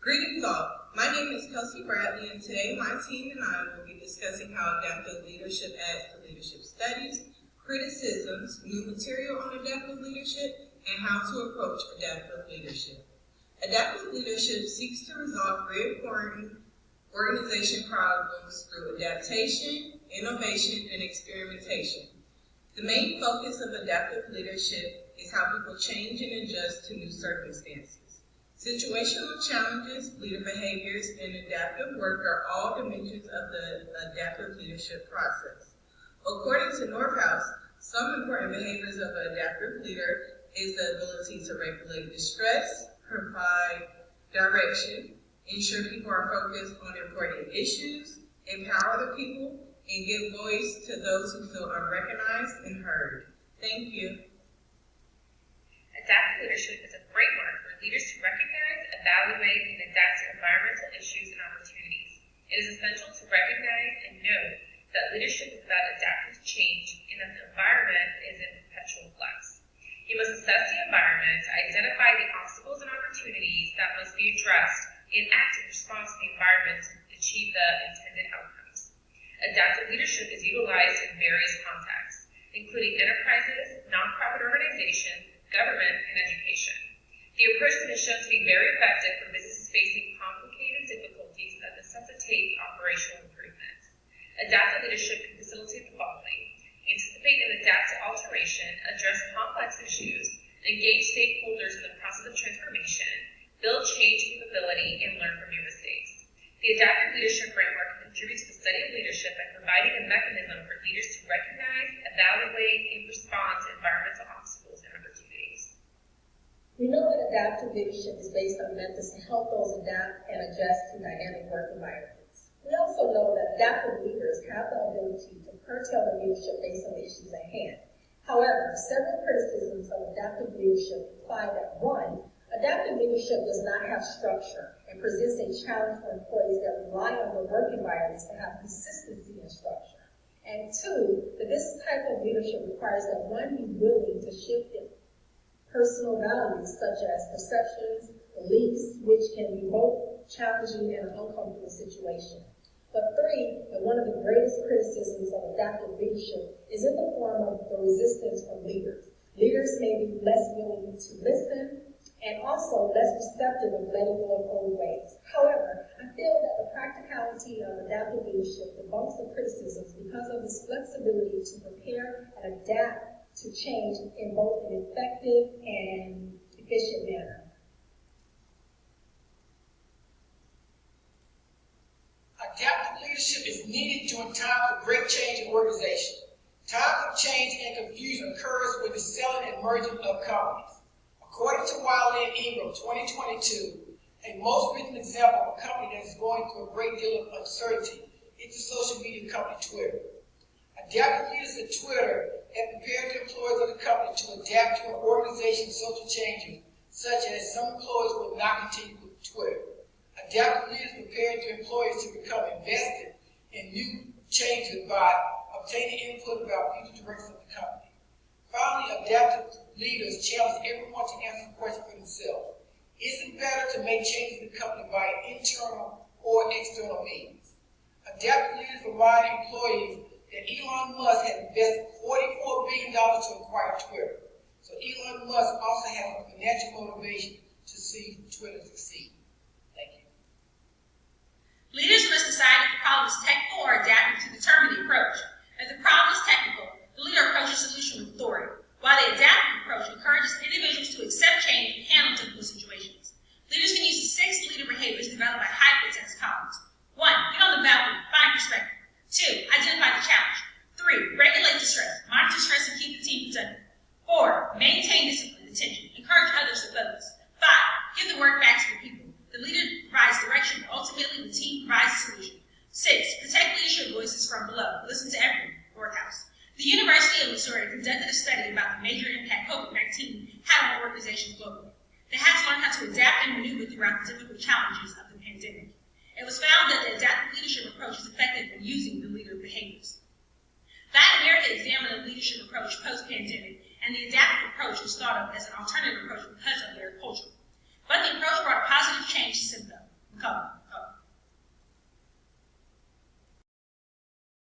Greetings all. My name is Kelsey Bradley, and today my team and I will be discussing how adaptive leadership adds to leadership studies, criticisms, new material on adaptive leadership, and how to approach adaptive leadership. Adaptive leadership seeks to resolve recurring organization problems through adaptation, innovation, and experimentation. The main focus of adaptive leadership is how people change and adjust to new circumstances. Situational challenges, leader behaviors, and adaptive work are all dimensions of the adaptive leadership process. According to Northouse, some important behaviors of an adaptive leader is the ability to regulate distress, provide direction, ensure people are focused on important issues, empower the people, and give voice to those who feel unrecognized and heard. Thank you. Adaptive leadership is a framework for leaders to recognize, evaluate, and adapt to environmental issues and opportunities. It is essential to recognize and know that leadership is about adapting to change and that the environment is in perpetual flux. You must assess the environment, identify the obstacles and opportunities that must be addressed, and act in response to the environment to achieve the intended outcomes. Adaptive leadership is utilized in various contexts, including enterprises, nonprofit organizations, government, and education. The approach has been shown to be very effective for businesses facing complicated difficulties that necessitate operational improvements. Adaptive leadership can facilitate the following: anticipate and adapt to alteration, address complex issues, engage stakeholders in the process of transformation, build change capability, and learn from your mistakes. The adaptive leadership framework contributes to the study of leadership by providing a mechanism for leaders to recognize, evaluate, and respond to environmental obstacles and opportunities. We know that adaptive leadership is based on methods to help those adapt and adjust to dynamic work environments. We also know that adaptive leaders have the ability to curtail their leadership based on the issues at hand. However, several criticisms of adaptive leadership imply that 1, adaptive leadership does not have structure and presents a challenge for employees that rely on their work environments to have consistency and structure. And 2, that this type of leadership requires that one be willing to shift in personal values such as perceptions, beliefs, which can be both challenging and an uncomfortable situation. But 3, and one of the greatest criticisms of adaptive leadership is in the form of the resistance from leaders. Leaders may be less willing to listen and also less receptive of letting go of old ways. However, I feel that the practicality of adaptive leadership debunks the criticisms because of its flexibility to prepare and adapt to change in both an effective and efficient manner. Adaptive leadership is needed during times of great change in organization. Times of change and confusion occurs with the selling and merging of companies. According to Wiley and Ingram 2022, a most recent example of a company that is going through a great deal of uncertainty is the social media company Twitter. Adaptive leaders at Twitter have prepared the employees of the company to adapt to an organization's social changes, such as some employees will not continue with Twitter. Adaptive leaders prepared their employees to become invested in new changes by obtaining input about future directions of the company. Finally, adaptive leaders challenge everyone to answer the question for themselves. Is it better to make changes in the company by internal or external means? Adaptive leaders remind employees that Elon Musk has invested $44 billion to acquire Twitter. So Elon Musk also has a financial motivation to see Twitter succeed. Thank you. Leaders must decide if the problem is technical or adaptive to determine the approach. If the problem is technical, the leader approaches the solution with authority, while the adaptive approach encourages individuals to accept change and handle difficult situations. Leaders can use the 6 leader behaviors developed by Hypertext Collins. 1. Get on the balcony, find perspective. 2. Identify the challenge. 3. Regulate distress. Monitor stress and keep the team productive. 4. Maintain discipline and attention. Encourage others to focus. 5. Give the work back to the people. The leader provides direction, but ultimately the team provides the solution. 6. Protect leadership voices from below. Listen to everyone. Northouse. The University of Missouri conducted a study about the major impact COVID-19 had on organizations globally. They had to learn how to adapt and maneuver throughout the difficult challenges of the pandemic. It was found that the adaptive leadership approach is effective in using the leader behaviors. Latin America examined the leadership approach post-pandemic, and the adaptive approach was thought of as an alternative approach because of their